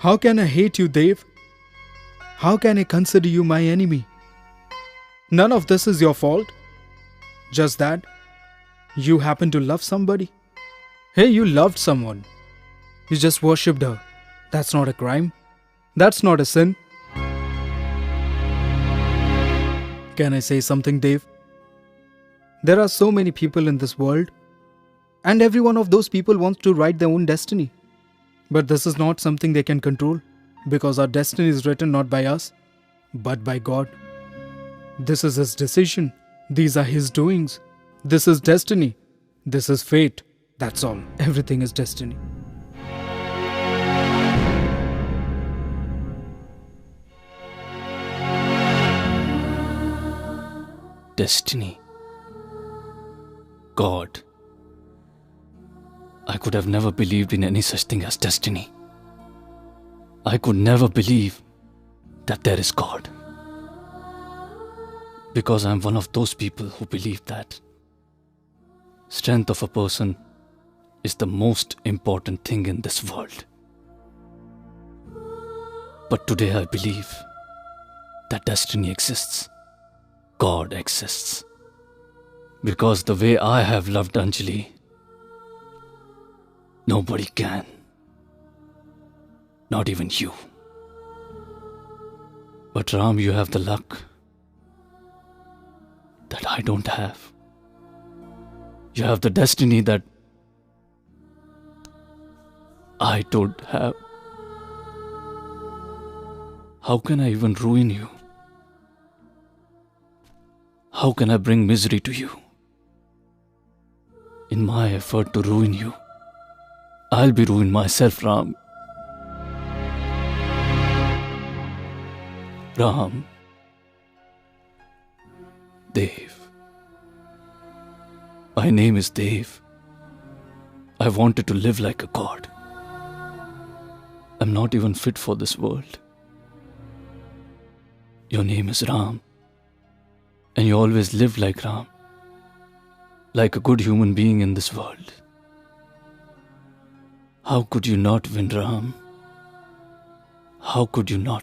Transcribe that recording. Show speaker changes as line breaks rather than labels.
How can I hate you, Dev? How can I consider you my enemy? None of this is your fault. Just that you happen to love somebody. Hey, you loved someone. You just worshipped her. That's not a crime. That's not a sin. Can I say something, Dave? There are so many people in this world, and every one of those people wants to write their own destiny. But this is not something they can control, because our destiny is written not by us, but by God. This is His decision. These are His doings. This is destiny. This is fate. That's all. Everything is destiny.
Destiny. God. I could have never believed in any such thing as destiny. I could never believe that there is God. Because I'm one of those people who believe that strength of a person is the most important thing in this world. But today I believe that destiny exists. God exists. Because the way I have loved Anjali, nobody can. Not even you. But Ram, you have the luck that I don't have. You have the destiny that I don't have. How can I even ruin you? How can I bring misery to you? In my effort to ruin you, I'll be ruined myself, Ram. Ram. Dev. My name is Dev. I wanted to live like a god. I'm not even fit for this world. Your name is Ram. And you always lived like Ram. Like a good human being in this world. How could you not win, Ram? How could you not?